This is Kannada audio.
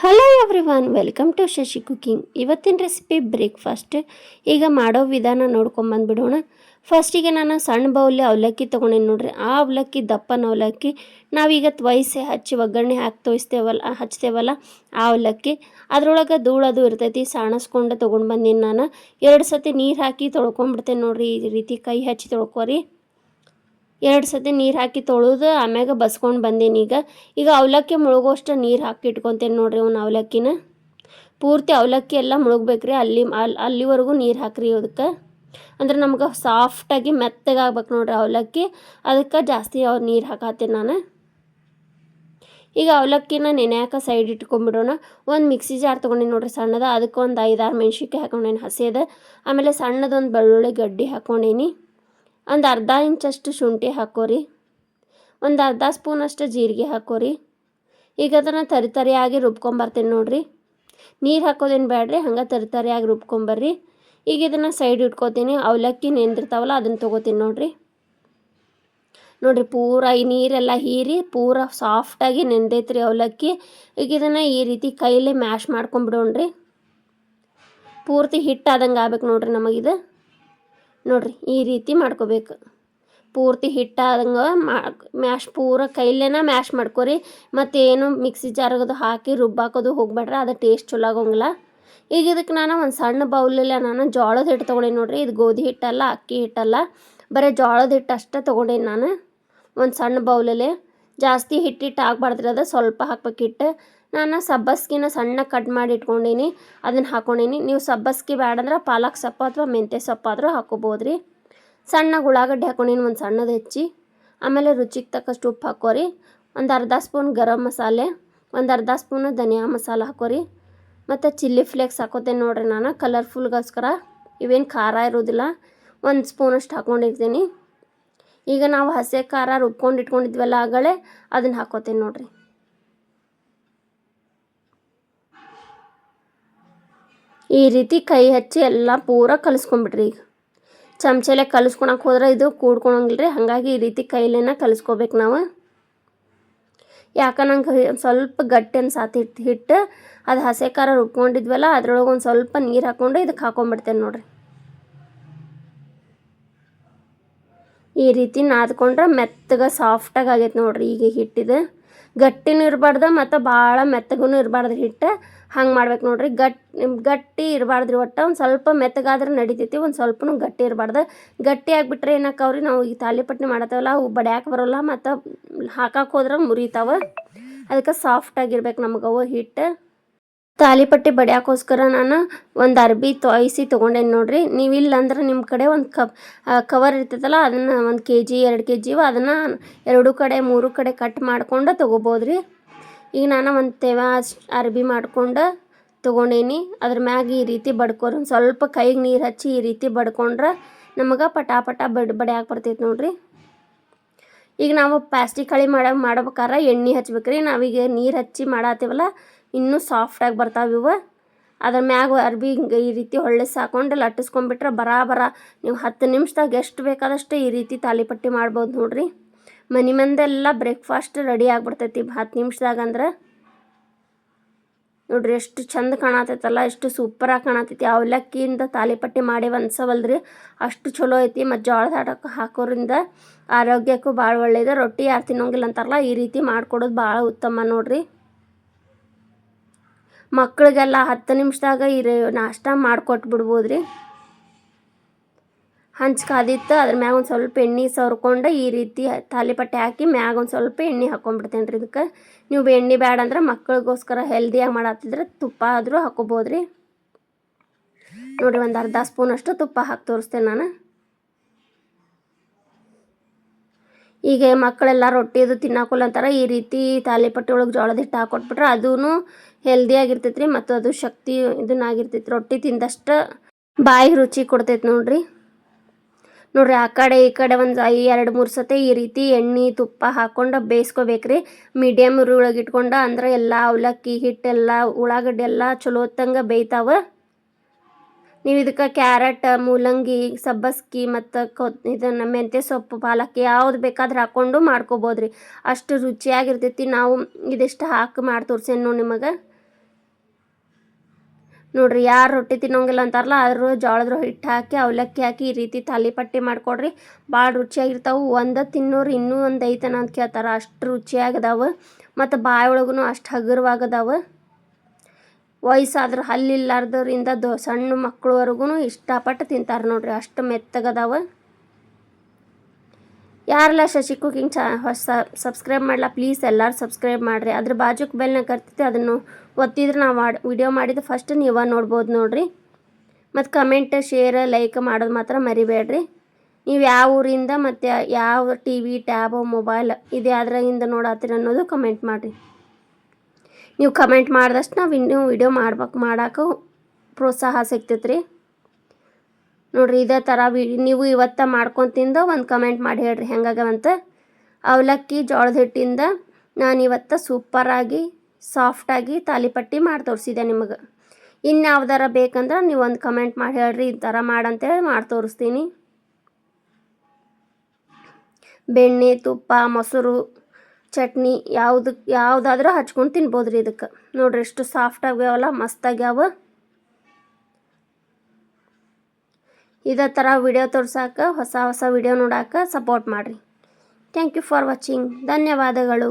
Hello everyone, welcome to Shashi cooking. ಇವತ್ತಿನ ರೆಸಿಪಿ ಬ್ರೇಕ್ಫಾಸ್ಟ್. ಈಗ ಮಾಡೋ ವಿಧಾನ ನೋಡ್ಕೊಂಬಂದ್ಬಿಡೋಣ. ಫಸ್ಟಿಗೆ ನಾನು ಸಣ್ಣ ಬೌಲಿ ಅವಲಕ್ಕಿ ತೊಗೊಂಡೇನಿ ನೋಡ್ರಿ. ಆ ಅವಲಕ್ಕಿ ದಪ್ಪನ ಅವಲಕ್ಕಿ ನಾವೀಗ ತ್ವಯಿಸೆ ಹಚ್ಚಿ ಒಗ್ಗರಣೆ ಹಚ್ತೇವಲ್ಲ ಆ ಅವಲಕ್ಕಿ. ಅದ್ರೊಳಗೆ ಧೂಳದು ಇರ್ತೈತಿ, ಸಾಣಿಸ್ಕೊಂಡು ತೊಗೊಂಡು ಬಂದೀನಿ ನಾನು. 2 ಸತಿ ನೀರು ಹಾಕಿ ತೊಳ್ಕೊಂಬಿಡ್ತೇನೆ ನೋಡ್ರಿ. ಈ ರೀತಿ ಕೈ ಹಚ್ಚಿ ತೊಳ್ಕೊರಿ. 2 ಸತಿ ನೀರು ಹಾಕಿ ತೊಳೆದು ಆಮ್ಯಾಗ ಬಸ್ಕೊಂಡು ಬಂದೀನಿ. ಈಗ ಅವಲಕ್ಕಿ ಮುಳುಗೋಷ್ಟು ನೀರು ಹಾಕಿ ಇಟ್ಕೊತೇನೆ ನೋಡ್ರಿ. ಅವಲಕ್ಕಿನ ಪೂರ್ತಿ ಅವಲಕ್ಕಿ ಎಲ್ಲ ಮುಳುಗ್ಬೇಕ್ರಿ. ಅಲ್ಲಿವರೆಗೂ ನೀರು ಹಾಕ್ರಿ. ಅದಕ್ಕೆ ಅಂದ್ರೆ ನಮ್ಗೆ ಸಾಫ್ಟಾಗಿ ಮೆತ್ತಗಾಗ್ಬೇಕು ನೋಡ್ರಿ ಅವಲಕ್ಕಿ. ಅದಕ್ಕೆ ಜಾಸ್ತಿ ನೀರು ಹಾಕತ್ತೇನೆ ನಾನು. ಈಗ ಅವಲಕ್ಕಿನ ನೆನೆಯಾಕ ಸೈಡ್ ಇಟ್ಕೊಂಡ್ಬಿಡೋಣ. ಒಂದು ಮಿಕ್ಸಿ ಜಾರ್ ತೊಗೊಂಡಿನಿ ನೋಡ್ರಿ ಸಣ್ಣದ. ಅದಕ್ಕೆ ಒಂದು 5-6 ಮೆಣ್ಸಿನ್ಕಾಯಿ ಹಾಕೊಂಡೇನಿ ಹಸಿದ. ಆಮೇಲೆ ಸಣ್ಣದೊಂದು ಬೆಳ್ಳುಳ್ಳಿ ಗಡ್ಡಿ ಹಾಕ್ಕೊಂಡೇನಿ. ಒಂದು ಅರ್ಧ ಇಂಚಷ್ಟು ಶುಂಠಿ ಹಾಕೋರಿ. ಒಂದು ಅರ್ಧ ಸ್ಪೂನಷ್ಟು ಜೀರಿಗೆ ಹಾಕೋರಿ. ಈಗ ಅದನ್ನು ತರಿಯಾಗಿ ರುಬ್ಕೊಂಬರ್ತೀನಿ ನೋಡ್ರಿ. ನೀರು ಹಾಕೋದೇನು ಬೇಡ್ರಿ, ಹಂಗೆ ತರಿಯಾಗಿ ರುಬ್ಕೊಂಬರ್ರಿ. ಈಗ ಇದನ್ನು ಸೈಡ್ ಇಟ್ಕೋತೀನಿ. ಅವಲಕ್ಕಿ ನೆಂದಿರ್ತಾವಲ್ಲ ಅದನ್ನು ತೊಗೋತೀನಿ ನೋಡ್ರಿ. ಪೂರ ಈ ನೀರೆಲ್ಲ ಹೀರಿ ಪೂರ ಸಾಫ್ಟಾಗಿ ನೆಂದೈತ್ರಿ ಅವಲಕ್ಕಿ. ಈಗ ಇದನ್ನು ಈ ರೀತಿ ಕೈಲೇ ಮ್ಯಾಶ್ ಮಾಡ್ಕೊಂಬಿಡೋಣ್ರಿ. ಪೂರ್ತಿ ಹಿಟ್ಟಾದಂಗೆ ಆಗ್ಬೇಕು ನೋಡ್ರಿ ನಮಗಿದು. ನೋಡ್ರಿ ಈ ರೀತಿ ಮಾಡ್ಕೋಬೇಕು. ಪೂರ್ತಿ ಹಿಟ್ಟಾದಂಗೆ ಮ್ಯಾಶ್ ಪೂರ ಕೈಲೇನ ಮ್ಯಾಶ್ ಮಾಡ್ಕೊರಿ. ಮತ್ತೇನು ಮಿಕ್ಸಿ ಜಾರಗದು ಹಾಕಿ ರುಬ್ಬಾಕೋದು ಹೋಗ್ಬೇಡ್ರಿ, ಅದು ಟೇಸ್ಟ್ ಚಲೋ ಆಗೋಂಗಿಲ್ಲ. ಈಗ ಇದಕ್ಕೆ ನಾನು ಒಂದು ಸಣ್ಣ ಬೌಲಲ್ಲಿ ನಾನು ಜೋಳದ ಹಿಟ್ಟು ತೊಗೊಂಡೇನಿ ನೋಡ್ರಿ. ಇದು ಗೋಧಿ ಹಿಟ್ಟಲ್ಲ, ಅಕ್ಕಿ ಹಿಟ್ಟಲ್ಲ, ಬರೀ ಜೋಳದ ಹಿಟ್ಟು ಅಷ್ಟೇ ತೊಗೊಂಡೇನಿ ನಾನು. ಒಂದು ಸಣ್ಣ ಬೌಲಲ್ಲಿ ಜಾಸ್ತಿ ಹಿಟ್ಟು ಹಾಕ್ಬಾರ್ದ್ರಿ, ಅದು ಸ್ವಲ್ಪ ಹಾಕ್ಬೇಕು ಹಿಟ್ಟು. ನಾನು ಸಬ್ಬಸ್ಗಿನ ಸಣ್ಣ ಕಟ್ ಮಾಡಿ ಇಟ್ಕೊಂಡೀನಿ, ಅದನ್ನು ಹಾಕ್ಕೊಂಡೀನಿ. ನೀವು ಸಬ್ಬಸ್ಗಿ ಬೇಡಂದ್ರೆ ಪಾಲಕ್ ಸೊಪ್ಪು ಅಥವಾ ಮೆಂತ್ಯ ಸೊಪ್ಪಾದರೂ ಹಾಕ್ಕೋಬೋದ್ರಿ. ಸಣ್ಣ ಉಳ್ಳಾಗಡ್ಡಿ ಹಾಕ್ಕೊಂಡೀನಿ ಒಂದು ಸಣ್ಣದು ಹೆಚ್ಚಿ. ಆಮೇಲೆ ರುಚಿಗೆ ತಕ್ಕಷ್ಟು ಉಪ್ಪು ಹಾಕೋರಿ. ಒಂದು ಅರ್ಧ ಸ್ಪೂನ್ ಗರಂ ಮಸಾಲೆ, ಒಂದು ಅರ್ಧ ಸ್ಪೂನು ಧನಿಯಾ ಮಸಾಲೆ ಹಾಕೋರಿ. ಮತ್ತು ಚಿಲ್ಲಿ ಫ್ಲೇಕ್ಸ್ ಹಾಕೋತೇನೆ ನೋಡ್ರಿ ನಾನು, ಕಲರ್ಫುಲ್ಗೋಸ್ಕರ. ಇವೇನು ಖಾರ ಇರೋದಿಲ್ಲ. 1 ಸ್ಪೂನಷ್ಟು ಹಾಕ್ಕೊಂಡಿರ್ತೀನಿ. ಈಗ ನಾವು ಹಸಿ ಖಾರ ರುಬ್ಕೊಂಡು ಇಟ್ಕೊಂಡಿದ್ವಲ್ಲ ಆಗಲೇ, ಅದನ್ನು ಹಾಕೋತೇನೆ ನೋಡ್ರಿ. ಈ ರೀತಿ ಕೈ ಹಚ್ಚಿ ಎಲ್ಲ ಪೂರ ಕಲಿಸ್ಕೊಂಬಿಡ್ರಿ. ಈಗ ಚಮಚಲೆ ಕಲಿಸ್ಕೊಳಕ್ಕೆ ಹೋದ್ರೆ ಇದು ಕೂಡ್ಕೊಳಂಗಿಲ್ಲ ರೀ. ಹಾಗಾಗಿ ಈ ರೀತಿ ಕೈಲೇನ ಕಲಿಸ್ಕೋಬೇಕು ನಾವು. ಯಾಕೆ ನಂಗೆ ಸ್ವಲ್ಪ ಗಟ್ಟಿ ಅನ್ಸಾತಿ ಹಿಟ್ಟು. ಅದು ಹಸಿ ಖಾರ ರುಬ್ಕೊಂಡಿದ್ವಲ್ಲ ಅದ್ರೊಳಗೆ ಒಂದು ಸ್ವಲ್ಪ ನೀರು ಹಾಕ್ಕೊಂಡು ಇದಕ್ಕೆ ಹಾಕೊಂಡ್ಬಿಡ್ತೇನೆ ನೋಡ್ರಿ. ಈ ರೀತಿ ನಾದ್ಕೊಂಡ್ರೆ ಮೆತ್ತಗೆ ಸಾಫ್ಟಾಗಿ ಆಗೈತೆ ನೋಡ್ರಿ. ಈಗ ಹಿಟ್ಟಿದು ಗಟ್ಟಿನೂ ಇರಬಾರ್ದು ಮತ್ತು ಭಾಳ ಮೆತ್ತಗೂ ಇರಬಾರ್ದು ಹಿಟ್ಟು. ಹಂಗೆ ಮಾಡ್ಬೇಕು ನೋಡ್ರಿ. ಗಟ್ಟಿ ಇರಬಾರ್ದ್ರಿ. ಒಟ್ಟು ಒಂದು ಸ್ವಲ್ಪ ಮೆತ್ತಗಾದ್ರೆ ನಡಿತೈತಿ, ಒಂದು ಸ್ವಲ್ಪನೂ ಗಟ್ಟಿ ಇರಬಾರ್ದು. ಗಟ್ಟಿ ಆಗಿಬಿಟ್ರೆ ಏನಾಕವ್ರಿ, ನಾವು ಈ ತಾಲಿಪಟ್ಟಿ ಮಾಡತ್ತೇವಲ್ಲ ಅವು ಬಡಿಯಾಕೆ ಬರೋಲ್ಲ, ಮತ್ತು ಹಾಕಕ್ಕೆ ಹೋದ್ರೆ ಮುರಿತಾವೆ. ಅದಕ್ಕೆ ಸಾಫ್ಟಾಗಿರ್ಬೇಕು ನಮಗವು ಹಿಟ್ಟು. ತಾಲಿಪಟ್ಟಿ ಬಡಿಯೋಕ್ಕೋಸ್ಕರ ನಾನು ಒಂದು ಅರ್ಬಿ ತೊಯ್ಸಿ ತೊಗೊಂಡೇನಿ ನೋಡ್ರಿ. ನೀವು ಇಲ್ಲಂದ್ರೆ ನಿಮ್ಮ ಕಡೆ ಒಂದು ಕವರ್ ಇರ್ತೈತಲ್ಲ, ಅದನ್ನು 1 kg 2 kg ಅದನ್ನು 2 ಕಡೆ 3 ಕಡೆ ಕಟ್ ಮಾಡ್ಕೊಂಡು ತೊಗೋಬೋದ್ರಿ. ಈಗ ನಾನು ಒಂದು ತೇವ ಅರ್ಬಿ ಮಾಡ್ಕೊಂಡು ತೊಗೊಂಡೇನಿ. ಅದ್ರ ಮ್ಯಾಗ ಈ ರೀತಿ ಬಡ್ಕೊರಿ. ಒಂದು ಸ್ವಲ್ಪ ಕೈಗೆ ನೀರು ಹಚ್ಚಿ ಈ ರೀತಿ ಬಡ್ಕೊಂಡ್ರೆ ನಮಗೆ ಪಟಾಪಟ ಬಡಿಯಾಕೆ ಬರ್ತೈತೆ ನೋಡ್ರಿ. ಈಗ ನಾವು ಪ್ಲಾಸ್ಟಿಕ್ ಹಳಿ ಮಾಡ್ಬೇಕಾರೆ ಎಣ್ಣೆ ಹಚ್ಬೇಕ್ರಿ. ನಾವೀಗ ನೀರು ಹಚ್ಚಿ ಮಾಡತ್ತೀವಲ್ಲ, ಇನ್ನೂ ಸಾಫ್ಟಾಗಿ ಬರ್ತಾವೆ ಇವು. ಅದ್ರ ಮ್ಯಾಗ ಅರ್ಬಿ ಹಿಂಗೆ ಈ ರೀತಿ ಹೊಳ್ಳಿಸಿ ಹಾಕೊಂಡು ಲಟ್ಟಿಸ್ಕೊಂಡ್ಬಿಟ್ರೆ ಬರಾಬರ ನೀವು 10 ನಿಮಿಷದಾಗ ಎಷ್ಟು ಬೇಕಾದಷ್ಟು ಈ ರೀತಿ ತಾಲಿಪಟ್ಟಿ ಮಾಡ್ಬೋದು ನೋಡ್ರಿ. ಮನೆ ಮಂದೆಲ್ಲ ಬ್ರೇಕ್ಫಾಸ್ಟ್ ರೆಡಿ ಆಗಿಬಿಡ್ತೈತಿ 10 ನಿಮಿಷದಾಗ. ಅಂದ್ರೆ ನೋಡ್ರಿ ಎಷ್ಟು ಚಂದ ಕಾಣತೈತಲ್ಲ, ಎಷ್ಟು ಸೂಪರಾಗಿ ಕಾಣತೈತಿ. ಅವಲಕ್ಕಿಯಿಂದ ತಾಲಿಪಟ್ಟಿ ಮಾಡಿ ಅನ್ಸವಲ್ರಿ, ಅಷ್ಟು ಚಲೋ ಐತಿ. ಮತ್ತು ಜೋಳದ ಹಾಕೋದ್ರಿಂದ ಆರೋಗ್ಯಕ್ಕೂ ಭಾಳ ಒಳ್ಳೆಯದು. ರೊಟ್ಟಿ ಯಾರು ತಿನ್ನೋಂಗಿಲ್ಲ ಅಂತಾರಲ್ಲ, ಈ ರೀತಿ ಮಾಡಿಕೊಡೋದು ಭಾಳ ಉತ್ತಮ ನೋಡ್ರಿ. ಮಕ್ಕಳಿಗೆಲ್ಲ 10 ನಿಮಿಷದಾಗ ನಾಷ್ಟ ಮಾಡಿಕೊಟ್ಟು ಬಿಡ್ಬೋದ್ರಿ. ಹಂಚ್ಕಾದಿತ್ತು ಅದ್ರ ಮ್ಯಾಗ ಒಂದು ಸ್ವಲ್ಪ ಎಣ್ಣೆ ಸವರ್ಕೊಂಡು ಈ ರೀತಿ ತಾಲಿಪಟ್ಟೆ ಹಾಕಿ ಮ್ಯಾಗ ಒಂದು ಸ್ವಲ್ಪ ಎಣ್ಣೆ ಹಾಕ್ಕೊಂಡ್ಬಿಡ್ತೇನೆ ರೀ. ಇದಕ್ಕೆ ನೀವು ಎಣ್ಣೆ ಬೇಡ ಅಂದ್ರೆ ಮಕ್ಕಳಿಗೋಸ್ಕರ ಹೆಲ್ದಿಯಾಗಿ ಮಾಡತ್ತಿದ್ರೆ ತುಪ್ಪ ಆದರೂ ಹಾಕ್ಕೋಬೋದ್ರಿ. ನೋಡಿರಿ, ಒಂದು ಅರ್ಧ ಸ್ಪೂನಷ್ಟು ತುಪ್ಪ ಹಾಕಿ ತೋರಿಸ್ತೇನೆ ನಾನು. ಈಗ ಮಕ್ಕಳೆಲ್ಲ ರೊಟ್ಟಿ ಅದು ತಿನ್ನಾಕೊಲ್ಲ ಅಂತಾರೆ. ಈ ರೀತಿ ತಾಲಿಪಟ್ಟಿ ಒಳಗೆ ಜೋಳದ ಹಿಟ್ಟು ಹಾಕ್ಕೊಟ್ಬಿಟ್ರೆ ಅದೂ ಹೆಲ್ದಿಯಾಗಿರ್ತೈತೆ ರೀ. ಮತ್ತು ಅದು ಶಕ್ತಿ ಇದನ್ನಾಗಿರ್ತೈತಿ. ರೊಟ್ಟಿ ತಿಂದಷ್ಟು ಬಾಯಿಗೆ ರುಚಿ ಕೊಡ್ತೈತೆ ನೋಡ್ರಿ. ಆ ಕಡೆ ಈ ಕಡೆ ಒಂದು 2-3 ಸತಿ ಈ ರೀತಿ ಎಣ್ಣೆ ತುಪ್ಪ ಹಾಕ್ಕೊಂಡು ಬೇಯಿಸ್ಕೋಬೇಕ್ರಿ. ಮೀಡಿಯಮ್ ಉರಿ ಒಳಗೆ ಇಟ್ಕೊಂಡು. ಅಂದ್ರೆ ಎಲ್ಲ ಅವಲಕ್ಕಿ ಹಿಟ್ಟೆಲ್ಲ ಉಳ್ಳಾಗಡ್ಡಿ ಎಲ್ಲ ಚಲೋ ಹೊತ್ತಂಗೆ ಬೇಯ್ತಾವೆ. ನೀವು ಇದಕ್ಕೆ ಕ್ಯಾರೆಟ್, ಮೂಲಂಗಿ, ಸಬ್ಬಸ್ಗಿ ಮತ್ತು ಇದನ್ನು ಮೆಂತ್ಯ ಸೊಪ್ಪು, ಪಾಲಕ್ ಯಾವ್ದು ಬೇಕಾದ್ರೆ ಹಾಕ್ಕೊಂಡು ಮಾಡ್ಕೋಬೋದ್ರಿ. ಅಷ್ಟು ರುಚಿಯಾಗಿರ್ತೈತಿ. ನಾವು ಇದಿಷ್ಟು ಹಾಕಿ ಮಾಡಿ ತೋರಿಸೇನು ನೋಡಿ ನಿಮಗೆ. ನೋಡಿರಿ ಯಾರು ರೊಟ್ಟಿ ತಿನ್ನೋಂಗಿಲ್ಲ ಅಂತಾರಲ್ಲ ಆದರೂ ಜೋಳದ ಹಿಟ್ಟು ಹಾಕಿ ಅವಲಕ್ಕಿ ಹಾಕಿ ಈ ರೀತಿ ತಾಲಿಪಟ್ಟಿ ಮಾಡಿಕೊಡ್ರಿ. ಭಾಳ ರುಚಿಯಾಗಿರ್ತಾವೆ. ಒಂದು ತಿನ್ನೋರು ಇನ್ನೂ ಒಂದು ಐತನ ಅಂತ ಕೇಳ್ತಾರೆ, ಅಷ್ಟು ರುಚಿಯಾಗದಾವೆ ಮತ್ತು ಬಾಯಿ ಒಳಗೂ ಅಷ್ಟು ಹಗುರವಾಗದಾವೆ. ವಯಸ್ಸಾದ್ರೆ ಹಲ್ಲಿಲ್ಲಾರ್ದರಿಂದ ಸಣ್ಣ ಮಕ್ಕಳವರೆಗೂ ಇಷ್ಟಪಟ್ಟು ತಿಂತಾರೆ ನೋಡಿರಿ, ಅಷ್ಟು ಮೆತ್ತಗದಾವೆ. ಯಾರೆಲ್ಲ ಶಶಿ ಕುಕಿಂಗ್ ಸಬ್ಸ್ಕ್ರೈಬ್ ಮಾಡಲ್ಲ ಪ್ಲೀಸ್ ಎಲ್ಲರೂ ಸಬ್ಸ್ಕ್ರೈಬ್ ಮಾಡಿರಿ. ಅದ್ರ ಬಾಜುಕ್ ಬೆಲ್ನ ಕರ್ತಿತ್ತು, ಅದನ್ನು ಒತ್ತಿದ್ರೆ ನಾವು ವಿಡಿಯೋ ಮಾಡಿದ್ದು ಫಸ್ಟ್ ನೀವು ನೋಡ್ಬೋದು ನೋಡಿರಿ. ಮತ್ತು ಕಮೆಂಟ್ ಶೇರ್ ಲೈಕ್ ಮಾಡೋದು ಮಾತ್ರ ಮರಿಬೇಡ್ರಿ. ನೀವು ಯಾವ ಊರಿಂದ ಮತ್ತು ಯಾವ ಟಿ ವಿ ಟ್ಯಾಬು ಮೊಬೈಲ್ ಇದು ಯಾವ್ದ್ರಾಗಿಂದ ನೋಡತ್ತೀರ ಅನ್ನೋದು ಕಮೆಂಟ್ ಮಾಡಿರಿ. ನೀವು ಕಮೆಂಟ್ ಮಾಡಿದಷ್ಟು ನಾವು ಇನ್ನೂ ವಿಡಿಯೋ ಮಾಡೋಕೆ ಪ್ರೋತ್ಸಾಹ ಸಿಗ್ತೈತೆ ರೀ. ನೋಡಿರಿ ಇದೇ ಥರ ನೀವು ಇವತ್ತು ಮಾಡ್ಕೊಂಡು ತಿಂದು ಒಂದು ಕಮೆಂಟ್ ಮಾಡಿ ಹೇಳ್ರಿ ಹೆಂಗಾಗವಂತ. ಅವಲಕ್ಕಿ ಜೋಳದ ಹಿಟ್ಟಿಂದ ನಾನು ಇವತ್ತು ಸೂಪರಾಗಿ ಸಾಫ್ಟಾಗಿ ತಾಲಿಪಟ್ಟಿ ಮಾಡಿ ತೋರಿಸಿದೆ ನಿಮಗೆ. ಇನ್ಯಾವ್ದಾರ ಬೇಕಂದ್ರೆ ನೀವು ಒಂದು ಕಮೆಂಟ್ ಮಾಡಿ ಹೇಳ್ರಿ, ಈ ಥರ ಮಾಡಂತೇಳಿ ಮಾಡಿ ತೋರಿಸ್ತೀನಿ. ಬೆಣ್ಣೆ ತುಪ್ಪ ಮೊಸರು ಚಟ್ನಿ ಯಾವುದಾದ್ರೂ ಹಚ್ಕೊಂಡು ತಿನ್ಬೋದು ರೀ ಇದಕ್ಕೆ. ನೋಡಿರಿ ಎಷ್ಟು ಸಾಫ್ಟ್ ಆಗ್ಯಾವಲ್ಲ, ಮಸ್ತಾಗ್ಯಾವ. ಇದೇ ಥರ ವಿಡಿಯೋ ತೋರ್ಸೋಕೆ ಹೊಸ ವಿಡಿಯೋ ನೋಡೋಕೆ ಸಪೋರ್ಟ್ ಮಾಡಿರಿ. Thank you for watching. ಧನ್ಯವಾದಗಳು.